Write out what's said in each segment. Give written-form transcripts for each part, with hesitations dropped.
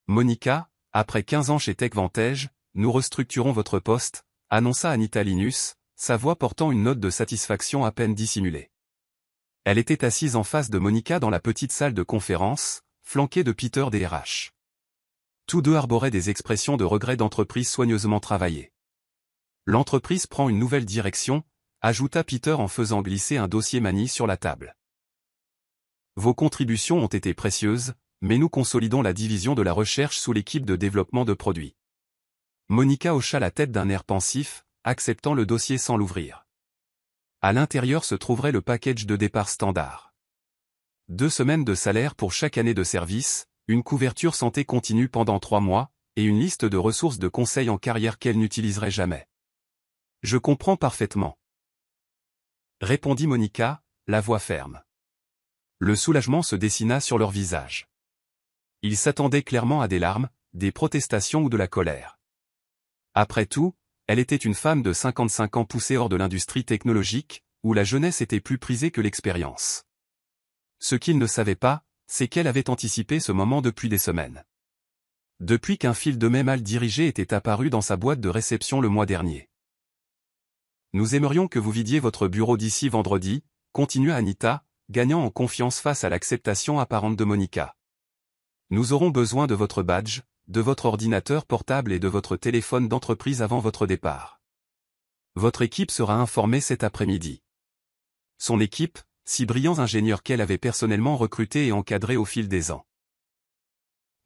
Monica, après 15 ans chez TechVantage, nous restructurons votre poste, annonça Anita Linus, sa voix portant une note de satisfaction à peine dissimulée. Elle était assise en face de Monica dans la petite salle de conférence, flanquée de Peter des RH. Tous deux arboraient des expressions de regret d'entreprise soigneusement travaillées. L'entreprise prend une nouvelle direction, ajouta Peter en faisant glisser un dossier Mani sur la table. Vos contributions ont été précieuses, mais nous consolidons la division de la recherche sous l'équipe de développement de produits. Monica hocha la tête d'un air pensif, acceptant le dossier sans l'ouvrir. À l'intérieur se trouverait le package de départ standard. 2 semaines de salaire pour chaque année de service, une couverture santé continue pendant 3 mois, et une liste de ressources de conseils en carrière qu'elle n'utiliserait jamais. Je comprends parfaitement. Répondit Monica, la voix ferme. Le soulagement se dessina sur leur visage. Ils s'attendaient clairement à des larmes, des protestations ou de la colère. Après tout, elle était une femme de 55 ans poussée hors de l'industrie technologique, où la jeunesse était plus prisée que l'expérience. Ce qu'ils ne savaient pas, c'est qu'elle avait anticipé ce moment depuis des semaines. Depuis qu'un fil de main mal dirigé était apparu dans sa boîte de réception le mois dernier. Nous aimerions que vous vidiez votre bureau d'ici vendredi, continua Anita, gagnant en confiance face à l'acceptation apparente de Monica. Nous aurons besoin de votre badge, de votre ordinateur portable et de votre téléphone d'entreprise avant votre départ. Votre équipe sera informée cet après-midi. Son équipe, 6 brillants ingénieurs qu'elle avait personnellement recrutés et encadrés au fil des ans.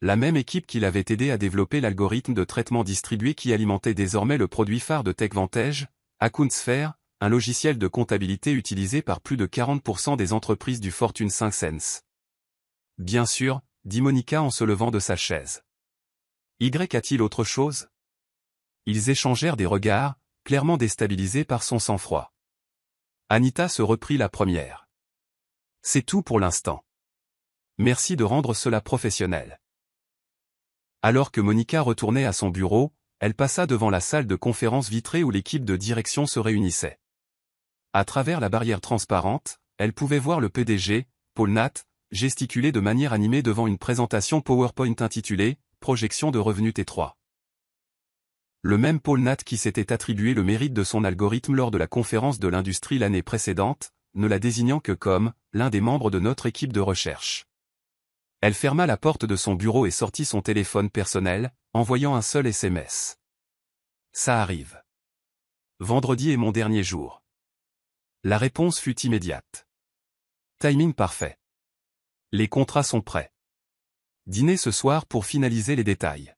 La même équipe qui l'avait aidé à développer l'algorithme de traitement distribué qui alimentait désormais le produit phare de TechVantage, AccountSphere, un logiciel de comptabilité utilisé par plus de 40% des entreprises du Fortune 500. Bien sûr, dit Monica en se levant de sa chaise. Y a-t-il autre chose? Ils échangèrent des regards, clairement déstabilisés par son sang-froid. Anita se reprit la première. C'est tout pour l'instant. Merci de rendre cela professionnel. Alors que Monica retournait à son bureau, elle passa devant la salle de conférence vitrée où l'équipe de direction se réunissait. À travers la barrière transparente, elle pouvait voir le PDG, Paul Natt, gesticuler de manière animée devant une présentation PowerPoint intitulée « Projection de revenus T3 ». Le même Paul Natt qui s'était attribué le mérite de son algorithme lors de la conférence de l'industrie l'année précédente, ne la désignant que comme « l'un des membres de notre équipe de recherche ». Elle ferma la porte de son bureau et sortit son téléphone personnel, envoyant un seul SMS. Ça arrive. Vendredi est mon dernier jour. La réponse fut immédiate. Timing parfait. Les contrats sont prêts. Dîner ce soir pour finaliser les détails.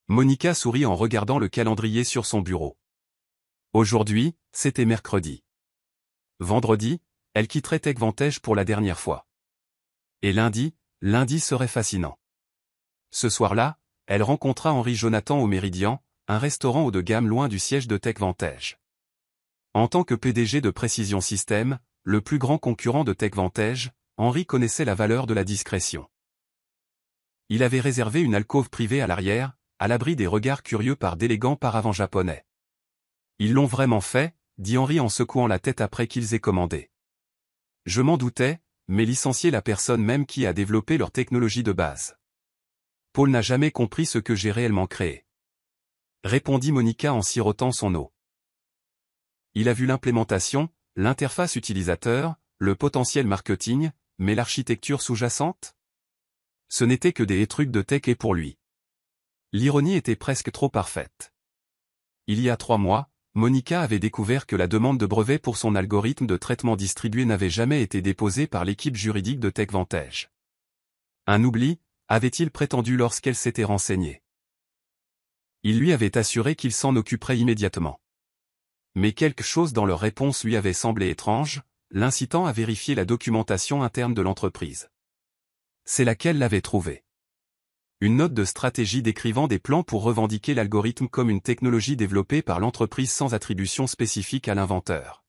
Monica sourit en regardant le calendrier sur son bureau. Aujourd'hui, c'était mercredi. Vendredi, elle quitterait TechVantage pour la dernière fois. Et lundi serait fascinant. Ce soir-là, elle rencontra Henri Jonathan au Méridien, un restaurant haut de gamme loin du siège de TechVantage. En tant que PDG de Precision Systems, le plus grand concurrent de TechVantage, Henri connaissait la valeur de la discrétion. Il avait réservé une alcôve privée à l'arrière, à l'abri des regards curieux par d'élégants paravents japonais. Ils l'ont vraiment fait, dit Henri en secouant la tête après qu'ils aient commandé. Je m'en doutais, mais licencier la personne même qui a développé leur technologie de base. Paul n'a jamais compris ce que j'ai réellement créé. Répondit Monica en sirotant son eau. Il a vu l'implémentation, l'interface utilisateur, le potentiel marketing, mais l'architecture sous-jacente? Ce n'était que des trucs de tech et pour lui. L'ironie était presque trop parfaite. Il y a 3 mois, Monica avait découvert que la demande de brevet pour son algorithme de traitement distribué n'avait jamais été déposée par l'équipe juridique de TechVantage. Un oubli, avait-il prétendu lorsqu'elle s'était renseignée. Il lui avait assuré qu'il s'en occuperait immédiatement. Mais quelque chose dans leur réponse lui avait semblé étrange, l'incitant à vérifier la documentation interne de l'entreprise. C'est là qu'elle l'avait trouvée. Une note de stratégie décrivant des plans pour revendiquer l'algorithme comme une technologie développée par l'entreprise sans attribution spécifique à l'inventeur.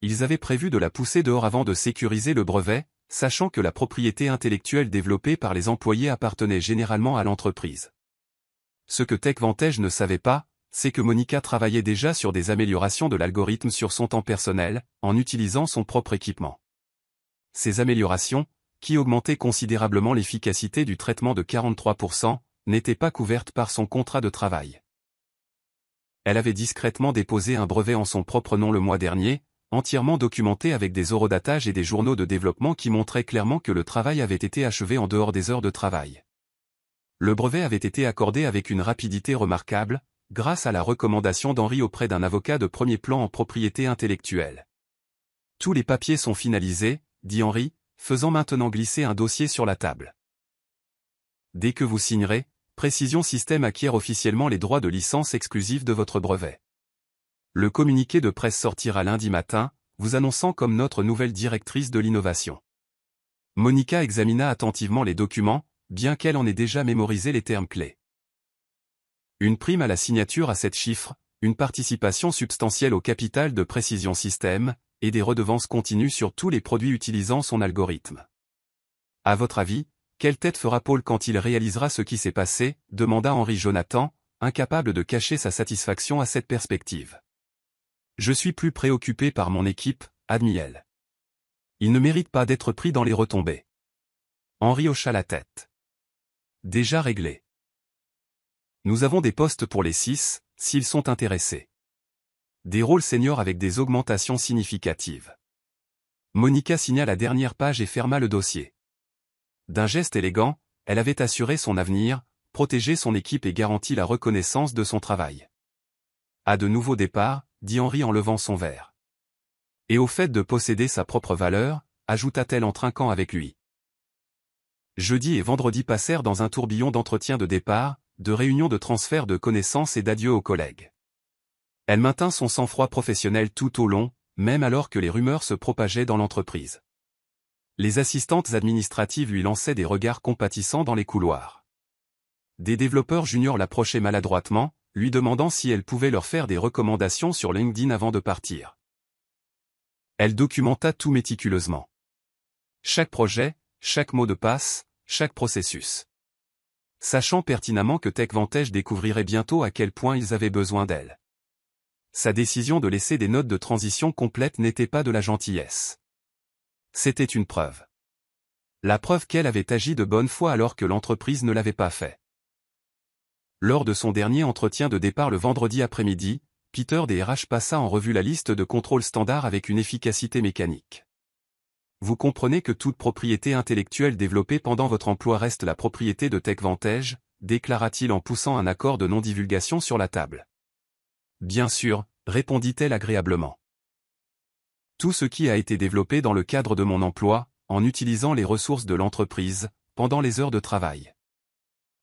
Ils avaient prévu de la pousser dehors avant de sécuriser le brevet, sachant que la propriété intellectuelle développée par les employés appartenait généralement à l'entreprise. Ce que TechVantage ne savait pas, c'est que Monica travaillait déjà sur des améliorations de l'algorithme sur son temps personnel, en utilisant son propre équipement. Ces améliorations, qui augmentait considérablement l'efficacité du traitement de 43%, n'était pas couverte par son contrat de travail. Elle avait discrètement déposé un brevet en son propre nom le mois dernier, entièrement documenté avec des horodatages et des journaux de développement qui montraient clairement que le travail avait été achevé en dehors des heures de travail. Le brevet avait été accordé avec une rapidité remarquable, grâce à la recommandation d'Henri auprès d'un avocat de premier plan en propriété intellectuelle. Tous les papiers sont finalisés, dit Henri, faisant maintenant glisser un dossier sur la table. Dès que vous signerez, Précision Systèmes acquiert officiellement les droits de licence exclusifs de votre brevet. Le communiqué de presse sortira lundi matin, vous annonçant comme notre nouvelle directrice de l'innovation. Monica examina attentivement les documents, bien qu'elle en ait déjà mémorisé les termes clés. Une prime à la signature à 7 chiffres, une participation substantielle au capital de Précision Systèmes, et des redevances continues sur tous les produits utilisant son algorithme. À votre avis, quelle tête fera Paul quand il réalisera ce qui s'est passé, demanda Henri Jonathan, incapable de cacher sa satisfaction à cette perspective. Je suis plus préoccupé par mon équipe, admit-elle. Il ne mérite pas d'être pris dans les retombées. Henri hocha la tête. Déjà réglé. Nous avons des postes pour les 6, s'ils sont intéressés. Des rôles seniors avec des augmentations significatives. Monica signa la dernière page et ferma le dossier. D'un geste élégant, elle avait assuré son avenir, protégé son équipe et garanti la reconnaissance de son travail. À de nouveaux départs, dit Henri en levant son verre. Et au fait de posséder sa propre valeur, ajouta-t-elle en trinquant avec lui. Jeudi et vendredi passèrent dans un tourbillon d'entretiens de départ, de réunions de transfert de connaissances et d'adieux aux collègues. Elle maintint son sang-froid professionnel tout au long, même alors que les rumeurs se propageaient dans l'entreprise. Les assistantes administratives lui lançaient des regards compatissants dans les couloirs. Des développeurs juniors l'approchaient maladroitement, lui demandant si elle pouvait leur faire des recommandations sur LinkedIn avant de partir. Elle documenta tout méticuleusement. Chaque projet, chaque mot de passe, chaque processus. Sachant pertinemment que TechVantage découvrirait bientôt à quel point ils avaient besoin d'elle. Sa décision de laisser des notes de transition complètes n'était pas de la gentillesse. C'était une preuve. La preuve qu'elle avait agi de bonne foi alors que l'entreprise ne l'avait pas fait. Lors de son dernier entretien de départ le vendredi après-midi, Peter des RH passa en revue la liste de contrôles standards avec une efficacité mécanique. Vous comprenez que toute propriété intellectuelle développée pendant votre emploi reste la propriété de TechVantage, déclara-t-il en poussant un accord de non-divulgation sur la table. Bien sûr, répondit-elle agréablement. Tout ce qui a été développé dans le cadre de mon emploi, en utilisant les ressources de l'entreprise, pendant les heures de travail.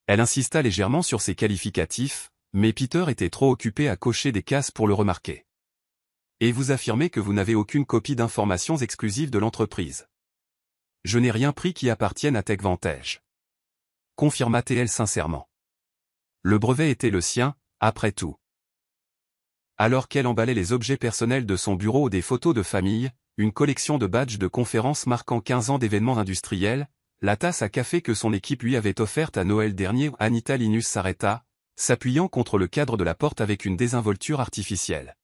Elle insista légèrement sur ses qualificatifs, mais Peter était trop occupé à cocher des cases pour le remarquer. Et vous affirmez que vous n'avez aucune copie d'informations exclusives de l'entreprise. Je n'ai rien pris qui appartienne à TechVantage. Confirma-t-elle sincèrement. Le brevet était le sien, après tout. Alors qu'elle emballait les objets personnels de son bureau ou des photos de famille, une collection de badges de conférences marquant 15 ans d'événements industriels, la tasse à café que son équipe lui avait offerte à Noël dernier, Anita Linus s'arrêta, s'appuyant contre le cadre de la porte avec une désinvolture artificielle.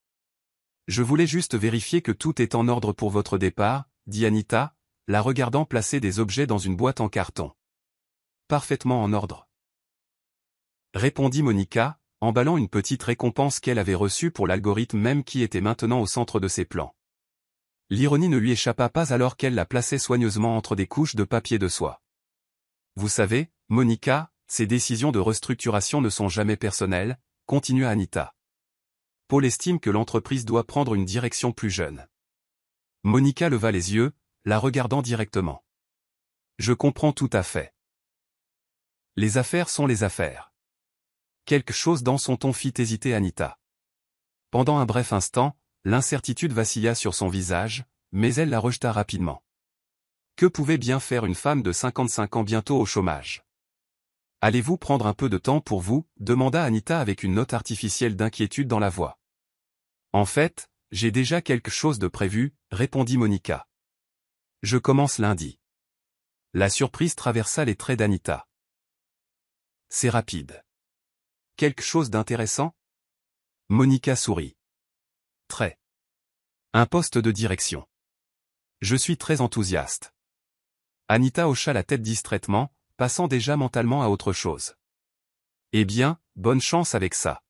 Je voulais juste vérifier que tout est en ordre pour votre départ, dit Anita, la regardant placer des objets dans une boîte en carton. Parfaitement en ordre. Répondit Monica, emballant une petite récompense qu'elle avait reçue pour l'algorithme même qui était maintenant au centre de ses plans. L'ironie ne lui échappa pas alors qu'elle la plaçait soigneusement entre des couches de papier de soie. Vous savez, Monica, ces décisions de restructuration ne sont jamais personnelles, continua Anita. Paul estime que l'entreprise doit prendre une direction plus jeune. Monica leva les yeux, la regardant directement. Je comprends tout à fait. Les affaires sont les affaires. Quelque chose dans son ton fit hésiter Anita. Pendant un bref instant, l'incertitude vacilla sur son visage, mais elle la rejeta rapidement. Que pouvait bien faire une femme de 55 ans bientôt au chômage? Allez-vous prendre un peu de temps pour vous? Demanda Anita avec une note artificielle d'inquiétude dans la voix. En fait, j'ai déjà quelque chose de prévu, répondit Monica. Je commence lundi. La surprise traversa les traits d'Anita. C'est rapide. Quelque chose d'intéressant? Monica sourit. Très. Un poste de direction. Je suis très enthousiaste. Anita hocha la tête distraitement, passant déjà mentalement à autre chose. Eh bien, bonne chance avec ça.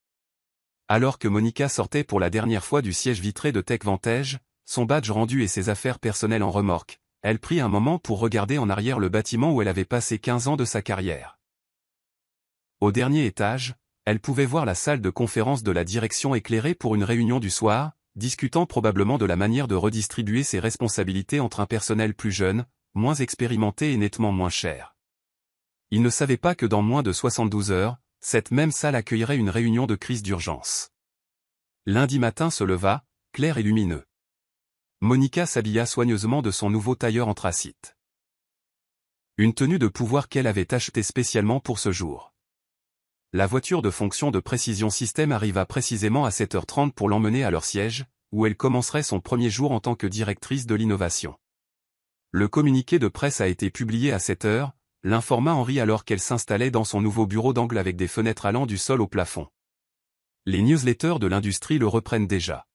Alors que Monica sortait pour la dernière fois du siège vitré de Tech Vantage, son badge rendu et ses affaires personnelles en remorque, elle prit un moment pour regarder en arrière le bâtiment où elle avait passé 15 ans de sa carrière. Au dernier étage, elle pouvait voir la salle de conférence de la direction éclairée pour une réunion du soir, discutant probablement de la manière de redistribuer ses responsabilités entre un personnel plus jeune, moins expérimenté et nettement moins cher. Il ne savait pas que dans moins de 72 heures, cette même salle accueillerait une réunion de crise d'urgence. Lundi matin se leva, clair et lumineux. Monica s'habilla soigneusement de son nouveau tailleur anthracite. Une tenue de pouvoir qu'elle avait achetée spécialement pour ce jour. La voiture de fonction de Précision Système arriva précisément à 7h30 pour l'emmener à leur siège, où elle commencerait son premier jour en tant que directrice de l'innovation. Le communiqué de presse a été publié à 7h, l'informa Henri alors qu'elle s'installait dans son nouveau bureau d'angle avec des fenêtres allant du sol au plafond. Les newsletters de l'industrie le reprennent déjà.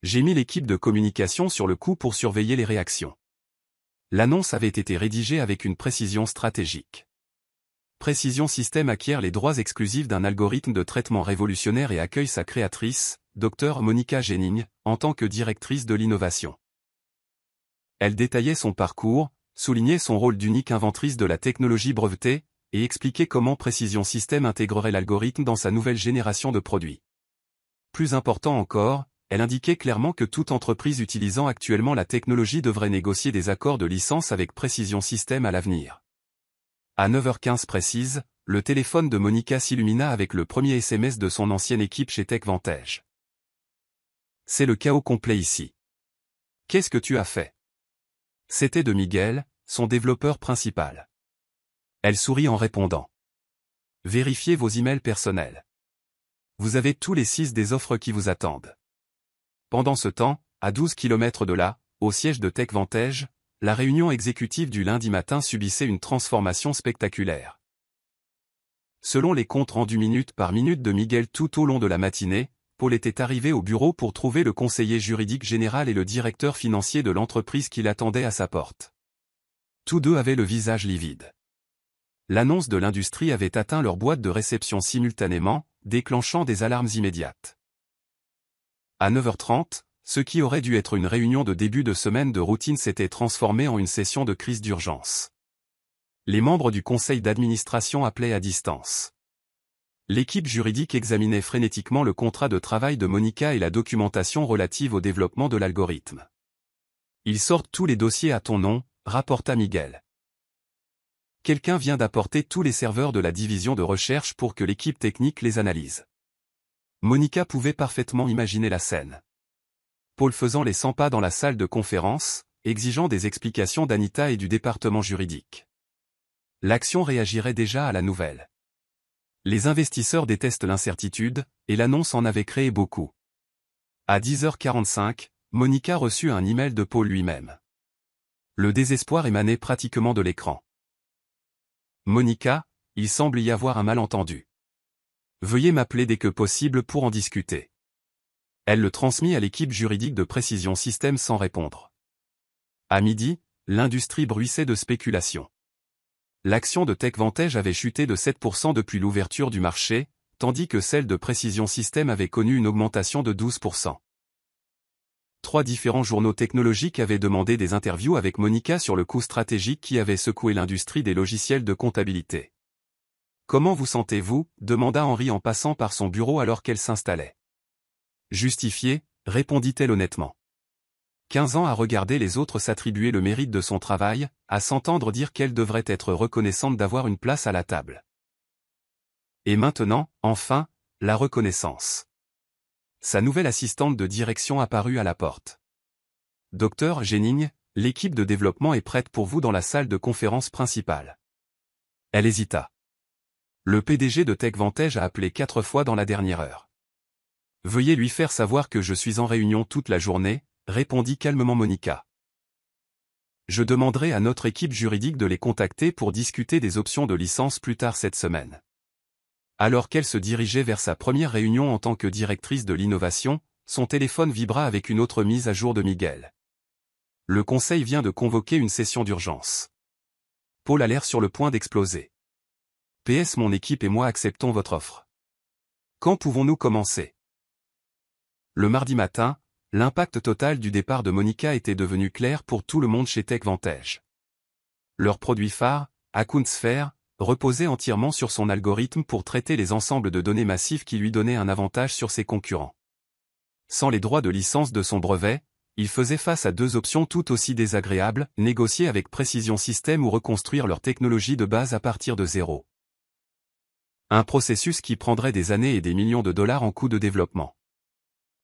J'ai mis l'équipe de communication sur le coup pour surveiller les réactions. L'annonce avait été rédigée avec une précision stratégique. Précision Système acquiert les droits exclusifs d'un algorithme de traitement révolutionnaire et accueille sa créatrice, Dr Monica Genning, en tant que directrice de l'innovation. Elle détaillait son parcours, soulignait son rôle d'unique inventrice de la technologie brevetée, et expliquait comment Précision Système intégrerait l'algorithme dans sa nouvelle génération de produits. Plus important encore, elle indiquait clairement que toute entreprise utilisant actuellement la technologie devrait négocier des accords de licence avec Précision Système à l'avenir. À 9h15 précise, le téléphone de Monica s'illumina avec le premier SMS de son ancienne équipe chez Tech Vantage. C'est le chaos complet ici. Qu'est-ce que tu as fait? C'était de Miguel, son développeur principal. Elle sourit en répondant. Vérifiez vos emails personnels. Vous avez tous les 6 des offres qui vous attendent. Pendant ce temps, à 12 km de là, au siège de Tech Vantage, la réunion exécutive du lundi matin subissait une transformation spectaculaire. Selon les comptes rendus minute par minute de Miguel tout au long de la matinée, Paul était arrivé au bureau pour trouver le conseiller juridique général et le directeur financier de l'entreprise qui l'attendait à sa porte. Tous deux avaient le visage livide. L'annonce de l'industrie avait atteint leur boîte de réception simultanément, déclenchant des alarmes immédiates. À 9h30, ce qui aurait dû être une réunion de début de semaine de routine s'était transformé en une session de crise d'urgence. Les membres du conseil d'administration appelaient à distance. L'équipe juridique examinait frénétiquement le contrat de travail de Monica et la documentation relative au développement de l'algorithme. Ils sortent tous les dossiers à ton nom, rapporta Miguel. Quelqu'un vient d'apporter tous les serveurs de la division de recherche pour que l'équipe technique les analyse. Monica pouvait parfaitement imaginer la scène. Paul faisant les 100 pas dans la salle de conférence, exigeant des explications d'Anita et du département juridique. L'action réagirait déjà à la nouvelle. Les investisseurs détestent l'incertitude, et l'annonce en avait créé beaucoup. À 10h45, Monica reçut un email de Paul lui-même. Le désespoir émanait pratiquement de l'écran. Monica, il semble y avoir un malentendu. Veuillez m'appeler dès que possible pour en discuter. Elle le transmit à l'équipe juridique de Précision Système sans répondre. À midi, l'industrie bruissait de spéculation. L'action de Tech Vantage avait chuté de 7% depuis l'ouverture du marché, tandis que celle de Précision Système avait connu une augmentation de 12%. 3 différents journaux technologiques avaient demandé des interviews avec Monica sur le coup stratégique qui avait secoué l'industrie des logiciels de comptabilité. « Comment vous sentez-vous » demanda Henri en passant par son bureau alors qu'elle s'installait. Justifié, répondit-elle honnêtement. 15 ans à regarder les autres s'attribuer le mérite de son travail, à s'entendre dire qu'elle devrait être reconnaissante d'avoir une place à la table. Et maintenant, enfin, la reconnaissance. Sa nouvelle assistante de direction apparut à la porte. Dr Genning, l'équipe de développement est prête pour vous dans la salle de conférence principale. Elle hésita. Le PDG de Tech Vantage a appelé 4 fois dans la dernière heure. Veuillez lui faire savoir que je suis en réunion toute la journée, répondit calmement Monica. Je demanderai à notre équipe juridique de les contacter pour discuter des options de licence plus tard cette semaine. Alors qu'elle se dirigeait vers sa première réunion en tant que directrice de l'innovation, son téléphone vibra avec une autre mise à jour de Miguel. Le conseil vient de convoquer une session d'urgence. Paul a l'air sur le point d'exploser. PS, mon équipe et moi acceptons votre offre. Quand pouvons-nous commencer? Le mardi matin, l'impact total du départ de Monica était devenu clair pour tout le monde chez TechVantage. Leur produit phare, AccountSphere, reposait entièrement sur son algorithme pour traiter les ensembles de données massifs qui lui donnaient un avantage sur ses concurrents. Sans les droits de licence de son brevet, il faisait face à deux options tout aussi désagréables, négocier avec Precision Systems ou reconstruire leur technologie de base à partir de zéro. Un processus qui prendrait des années et des millions de dollars en coûts de développement.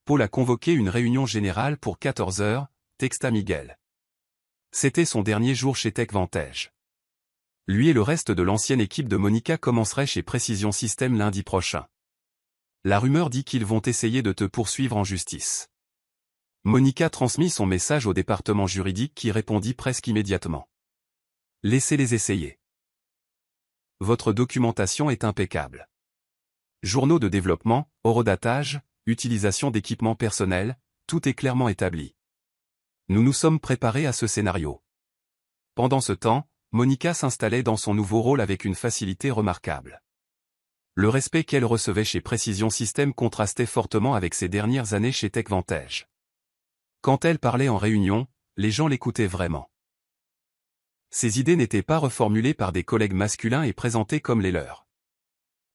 Paul a convoqué une réunion générale pour 14 heures, texta Miguel. C'était son dernier jour chez TechVantage. Lui et le reste de l'ancienne équipe de Monica commenceraient chez Precision Systems lundi prochain. La rumeur dit qu'ils vont essayer de te poursuivre en justice. Monica transmit son message au département juridique qui répondit presque immédiatement. Laissez-les essayer. Votre documentation est impeccable. Journaux de développement, horodatage, utilisation d'équipements personnels, tout est clairement établi. Nous nous sommes préparés à ce scénario. Pendant ce temps, Monica s'installait dans son nouveau rôle avec une facilité remarquable. Le respect qu'elle recevait chez Precision Systems contrastait fortement avec ses dernières années chez TechVantage. Quand elle parlait en réunion, les gens l'écoutaient vraiment. Ses idées n'étaient pas reformulées par des collègues masculins et présentées comme les leurs.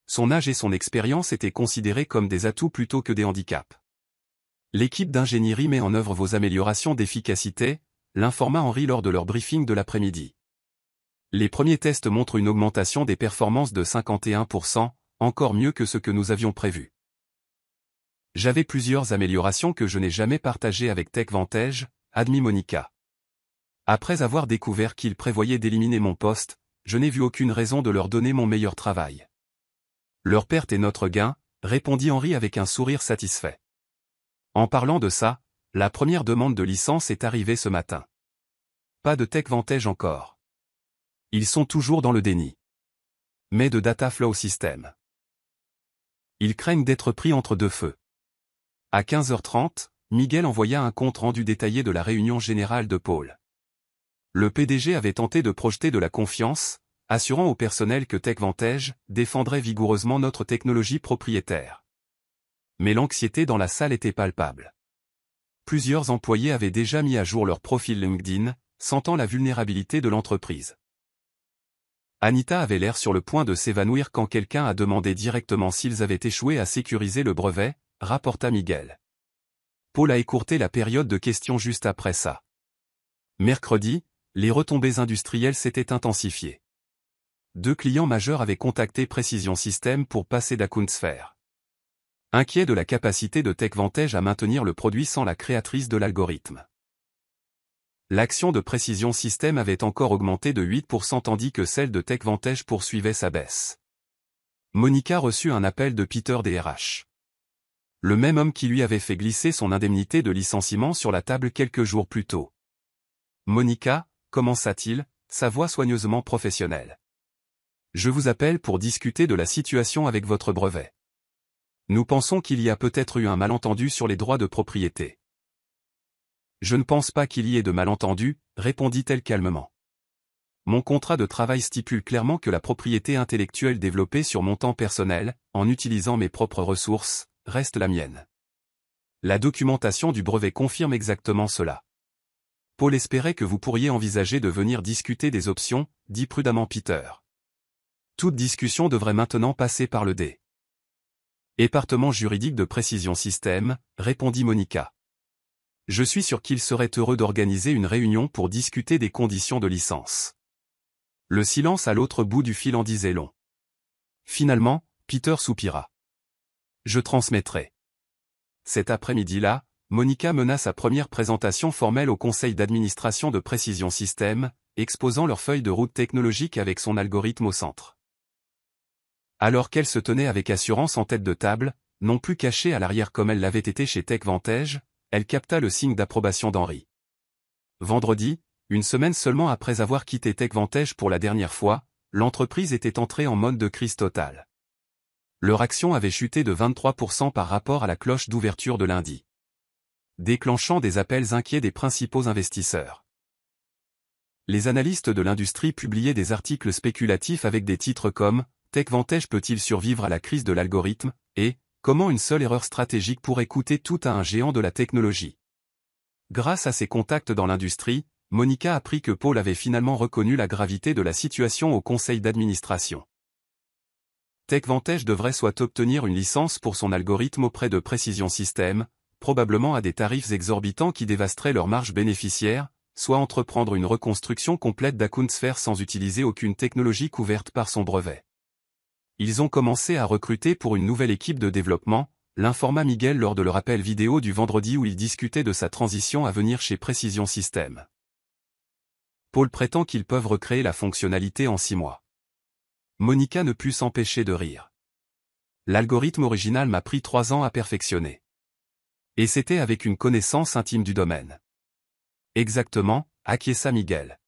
Son âge et son expérience étaient considérés comme des atouts plutôt que des handicaps. L'équipe d'ingénierie met en œuvre vos améliorations d'efficacité, l'informa Henry lors de leur briefing de l'après-midi. Les premiers tests montrent une augmentation des performances de 51%, encore mieux que ce que nous avions prévu. J'avais plusieurs améliorations que je n'ai jamais partagées avec TechVantage, admit Monica. Après avoir découvert qu'ils prévoyaient d'éliminer mon poste, je n'ai vu aucune raison de leur donner mon meilleur travail. Leur perte est notre gain, répondit Henry avec un sourire satisfait. En parlant de ça, la première demande de licence est arrivée ce matin. Pas de TechVantage encore. Ils sont toujours dans le déni. Mais de Dataflow System. Ils craignent d'être pris entre deux feux. À 15h30, Miguel envoya un compte rendu détaillé de la réunion générale de Paul. Le PDG avait tenté de projeter de la confiance, assurant au personnel que TechVantage défendrait vigoureusement notre technologie propriétaire. Mais l'anxiété dans la salle était palpable. Plusieurs employés avaient déjà mis à jour leur profil LinkedIn, sentant la vulnérabilité de l'entreprise. Anita avait l'air sur le point de s'évanouir quand quelqu'un a demandé directement s'ils avaient échoué à sécuriser le brevet, rapporta Miguel. Paul a écourté la période de questions juste après ça. Mercredi, les retombées industrielles s'étaient intensifiées. 2 clients majeurs avaient contacté Precision Systems pour passer d'AccountSphere. Inquiets de la capacité de TechVantage à maintenir le produit sans la créatrice de l'algorithme. L'action de Precision Systems avait encore augmenté de 8% tandis que celle de TechVantage poursuivait sa baisse. Monica reçut un appel de Peter des RH. Le même homme qui lui avait fait glisser son indemnité de licenciement sur la table quelques jours plus tôt. Monica, commença-t-il, sa voix soigneusement professionnelle. Je vous appelle pour discuter de la situation avec votre brevet. Nous pensons qu'il y a peut-être eu un malentendu sur les droits de propriété. Je ne pense pas qu'il y ait de malentendu, répondit-elle calmement. Mon contrat de travail stipule clairement que la propriété intellectuelle développée sur mon temps personnel, en utilisant mes propres ressources, reste la mienne. La documentation du brevet confirme exactement cela. Paul espérait que vous pourriez envisager de venir discuter des options, dit prudemment Peter. Toute discussion devrait maintenant passer par le département juridique de Precision Systems, répondit Monica. Je suis sûr qu'il serait heureux d'organiser une réunion pour discuter des conditions de licence. Le silence à l'autre bout du fil en disait long. Finalement, Peter soupira. Je transmettrai. Cet après-midi-là, Monica mena sa première présentation formelle au conseil d'administration de Precision Systems, exposant leur feuille de route technologique avec son algorithme au centre. Alors qu'elle se tenait avec assurance en tête de table, non plus cachée à l'arrière comme elle l'avait été chez TechVantage, elle capta le signe d'approbation d'Henry. Vendredi, une semaine seulement après avoir quitté TechVantage pour la dernière fois, l'entreprise était entrée en mode de crise totale. Leur action avait chuté de 23% par rapport à la cloche d'ouverture de lundi. déclenchant des appels inquiets des principaux investisseurs. Les analystes de l'industrie publiaient des articles spéculatifs avec des titres comme « TechVantage peut-il survivre à la crise de l'algorithme ?» et « Comment une seule erreur stratégique pourrait coûter tout à un géant de la technologie ?» Grâce à ses contacts dans l'industrie, Monica apprit que Paul avait finalement reconnu la gravité de la situation au conseil d'administration. TechVantage devrait soit obtenir une licence pour son algorithme auprès de Precision Systems, probablement à des tarifs exorbitants qui dévasteraient leurs marges bénéficiaires, soit entreprendre une reconstruction complète d'Accountsphère sans utiliser aucune technologie couverte par son brevet. Ils ont commencé à recruter pour une nouvelle équipe de développement, l'informa Miguel lors de leur appel vidéo du vendredi où il discutait de sa transition à venir chez Precision Systems. Paul prétend qu'ils peuvent recréer la fonctionnalité en 6 mois. Monica ne put s'empêcher de rire. L'algorithme original m'a pris 3 ans à perfectionner. Et c'était avec une connaissance intime du domaine. Exactement, acquiesça Miguel.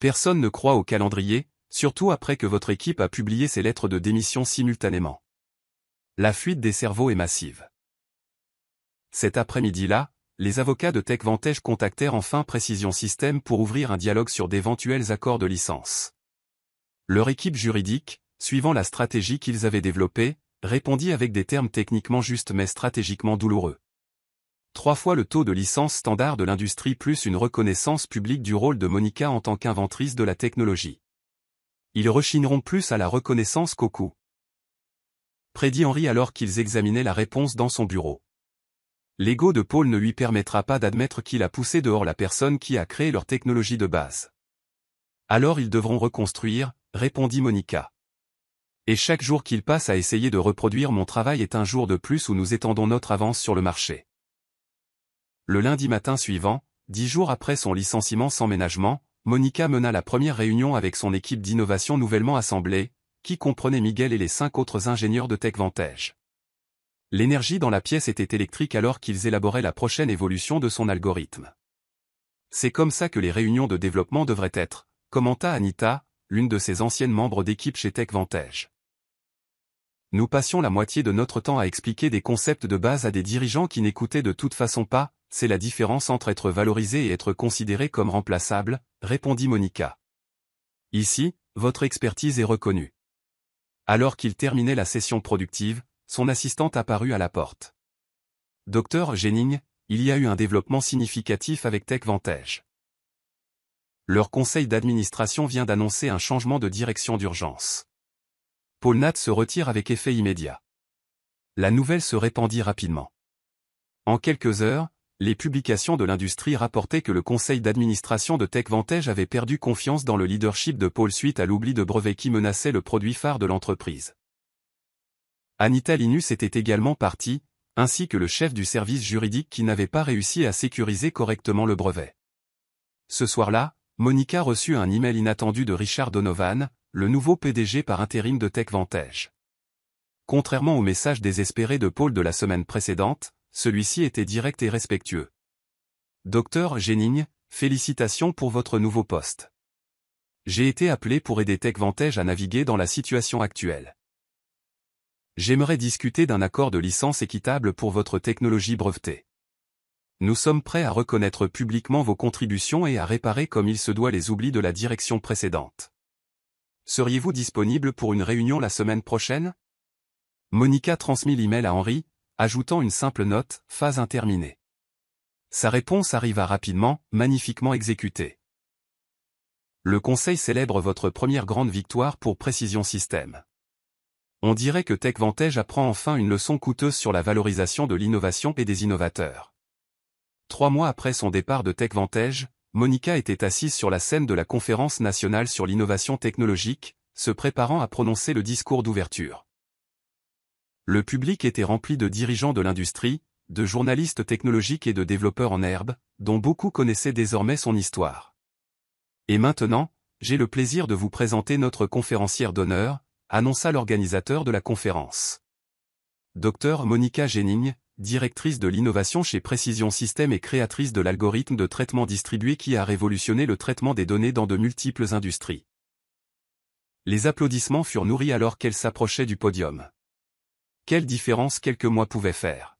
Personne ne croit au calendrier, surtout après que votre équipe a publié ses lettres de démission simultanément. La fuite des cerveaux est massive. Cet après-midi-là, les avocats de TechVantage contactèrent enfin Precision Systems pour ouvrir un dialogue sur d'éventuels accords de licence. Leur équipe juridique, suivant la stratégie qu'ils avaient développée, répondit avec des termes techniquement justes mais stratégiquement douloureux. 3 fois le taux de licence standard de l'industrie plus une reconnaissance publique du rôle de Monica en tant qu'inventrice de la technologie. Ils rechigneront plus à la reconnaissance qu'au coût. Prédit Henry alors qu'ils examinaient la réponse dans son bureau. L'ego de Paul ne lui permettra pas d'admettre qu'il a poussé dehors la personne qui a créé leur technologie de base. Alors ils devront reconstruire, répondit Monica. Et chaque jour qu'il passe à essayer de reproduire mon travail est un jour de plus où nous étendons notre avance sur le marché. Le lundi matin suivant, 10 jours après son licenciement sans ménagement, Monica mena la première réunion avec son équipe d'innovation nouvellement assemblée, qui comprenait Miguel et les 5 autres ingénieurs de TechVantage. L'énergie dans la pièce était électrique alors qu'ils élaboraient la prochaine évolution de son algorithme. C'est comme ça que les réunions de développement devraient être, commenta Anita, l'une de ses anciennes membres d'équipe chez TechVantage. Nous passions la moitié de notre temps à expliquer des concepts de base à des dirigeants qui n'écoutaient de toute façon pas, c'est la différence entre être valorisé et être considéré comme remplaçable, répondit Monica. Ici, votre expertise est reconnue. Alors qu'il terminait la session productive, son assistante apparut à la porte. Dr Jennings, il y a eu un développement significatif avec TechVantage. Leur conseil d'administration vient d'annoncer un changement de direction d'urgence. Paul Natt se retire avec effet immédiat. La nouvelle se répandit rapidement. En quelques heures, les publications de l'industrie rapportaient que le conseil d'administration de TechVantage avait perdu confiance dans le leadership de Paul suite à l'oubli de brevets qui menaçait le produit phare de l'entreprise. Anita Linus était également partie, ainsi que le chef du service juridique qui n'avait pas réussi à sécuriser correctement le brevet. Ce soir-là, Monica reçut un email inattendu de Richard Donovan, le nouveau PDG par intérim de TechVantage. Contrairement au message désespéré de Paul de la semaine précédente, celui-ci était direct et respectueux. Dr Jennings, félicitations pour votre nouveau poste. J'ai été appelé pour aider TechVantage à naviguer dans la situation actuelle. J'aimerais discuter d'un accord de licence équitable pour votre technologie brevetée. Nous sommes prêts à reconnaître publiquement vos contributions et à réparer comme il se doit les oublis de la direction précédente. Seriez-vous disponible pour une réunion la semaine prochaine? Monica transmit l'email à Henry, ajoutant une simple note, phase interminée. Sa réponse arriva rapidement, magnifiquement exécutée. Le conseil célèbre votre première grande victoire pour Precision Systems. On dirait que TechVantage apprend enfin une leçon coûteuse sur la valorisation de l'innovation et des innovateurs. 3 mois après son départ de TechVantage, Monica était assise sur la scène de la conférence nationale sur l'innovation technologique, se préparant à prononcer le discours d'ouverture. Le public était rempli de dirigeants de l'industrie, de journalistes technologiques et de développeurs en herbe, dont beaucoup connaissaient désormais son histoire. Et maintenant, j'ai le plaisir de vous présenter notre conférencière d'honneur, annonça l'organisateur de la conférence. Dr Monica Jennings, directrice de l'innovation chez Precision Systems et créatrice de l'algorithme de traitement distribué qui a révolutionné le traitement des données dans de multiples industries. Les applaudissements furent nourris alors qu'elle s'approchait du podium. Quelle différence quelques mois pouvaient faire.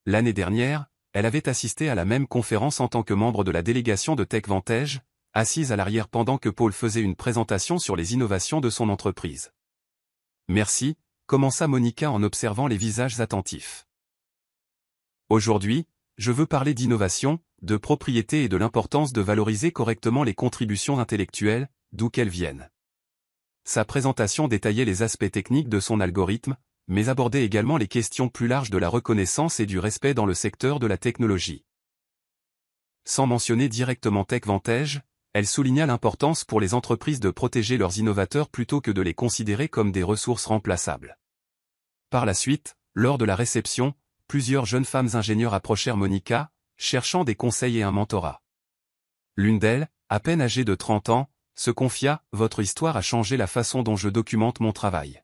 L'année dernière, elle avait assisté à la même conférence en tant que membre de la délégation de TechVantage, assise à l'arrière pendant que Paul faisait une présentation sur les innovations de son entreprise. Merci, commença Monica en observant les visages attentifs. Aujourd'hui, je veux parler d'innovation, de propriété et de l'importance de valoriser correctement les contributions intellectuelles, d'où qu'elles viennent. Sa présentation détaillait les aspects techniques de son algorithme, mais abordait également les questions plus larges de la reconnaissance et du respect dans le secteur de la technologie. Sans mentionner directement TechVantage, elle souligna l'importance pour les entreprises de protéger leurs innovateurs plutôt que de les considérer comme des ressources remplaçables. Par la suite, lors de la réception, plusieurs jeunes femmes ingénieurs approchèrent Monica, cherchant des conseils et un mentorat. L'une d'elles, à peine âgée de 30 ans, se confia « Votre histoire a changé la façon dont je documente mon travail.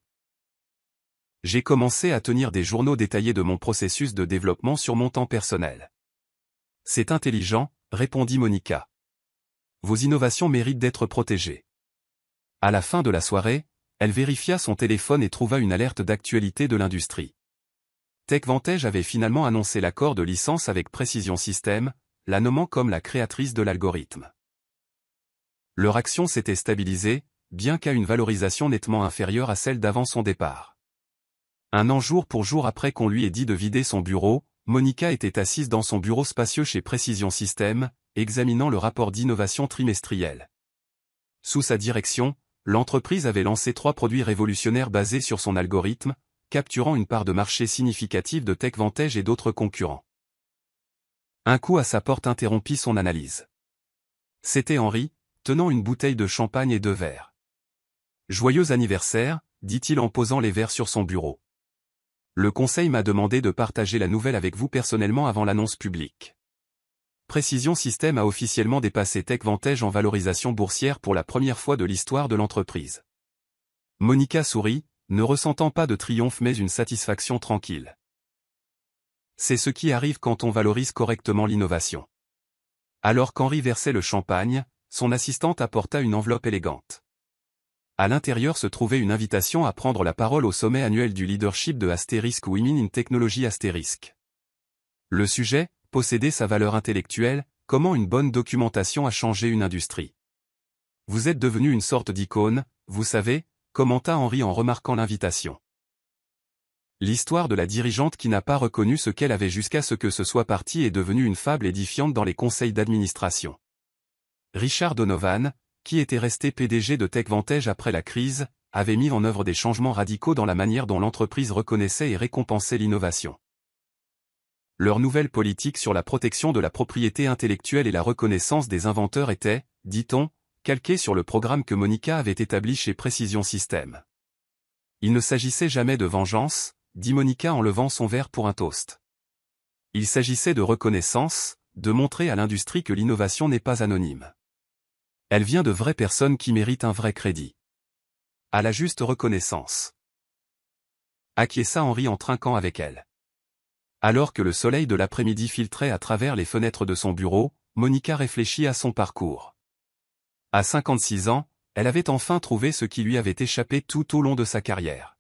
J'ai commencé à tenir des journaux détaillés de mon processus de développement sur mon temps personnel. » C'est intelligent, répondit Monica. Vos innovations méritent d'être protégées. À la fin de la soirée, elle vérifia son téléphone et trouva une alerte d'actualité de l'industrie. TechVantage avait finalement annoncé l'accord de licence avec Precision Systems, la nommant comme la créatrice de l'algorithme. Leur action s'était stabilisée, bien qu'à une valorisation nettement inférieure à celle d'avant son départ. Un an jour pour jour après qu'on lui ait dit de vider son bureau, Monica était assise dans son bureau spacieux chez Precision Systems, examinant le rapport d'innovation trimestriel. Sous sa direction, l'entreprise avait lancé 3 produits révolutionnaires basés sur son algorithme, capturant une part de marché significative de TechVantage et d'autres concurrents. Un coup à sa porte interrompit son analyse. C'était Henri, tenant une bouteille de champagne et 2 verres. « Joyeux anniversaire », dit-il en posant les verres sur son bureau. « Le conseil m'a demandé de partager la nouvelle avec vous personnellement avant l'annonce publique. Precision Systems a officiellement dépassé TechVantage en valorisation boursière pour la première fois de l'histoire de l'entreprise. » Monica sourit, ne ressentant pas de triomphe mais une satisfaction tranquille. C'est ce qui arrive quand on valorise correctement l'innovation. Alors qu'Henri versait le champagne, son assistante apporta une enveloppe élégante. À l'intérieur se trouvait une invitation à prendre la parole au sommet annuel du leadership de Asterisk Women in Technology Asterisk. Le sujet, posséder sa valeur intellectuelle, comment une bonne documentation a changé une industrie. Vous êtes devenu une sorte d'icône, vous savez, commenta Henri en remarquant l'invitation. L'histoire de la dirigeante qui n'a pas reconnu ce qu'elle avait jusqu'à ce que ce soit parti est devenue une fable édifiante dans les conseils d'administration. Richard Donovan, qui était resté PDG de TechVantage après la crise, avait mis en œuvre des changements radicaux dans la manière dont l'entreprise reconnaissait et récompensait l'innovation. Leur nouvelle politique sur la protection de la propriété intellectuelle et la reconnaissance des inventeurs était, dit-on, calquée sur le programme que Monica avait établi chez Precision Systems. Il ne s'agissait jamais de vengeance, dit Monica en levant son verre pour un toast. Il s'agissait de reconnaissance, de montrer à l'industrie que l'innovation n'est pas anonyme. Elle vient de vraies personnes qui méritent un vrai crédit. À la juste reconnaissance. Acquiesça Henri en trinquant avec elle. Alors que le soleil de l'après-midi filtrait à travers les fenêtres de son bureau, Monica réfléchit à son parcours. À 56 ans, elle avait enfin trouvé ce qui lui avait échappé tout au long de sa carrière.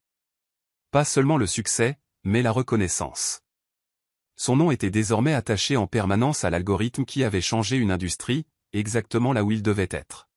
Pas seulement le succès, mais la reconnaissance. Son nom était désormais attaché en permanence à l'algorithme qui avait changé une industrie, exactement là où il devait être.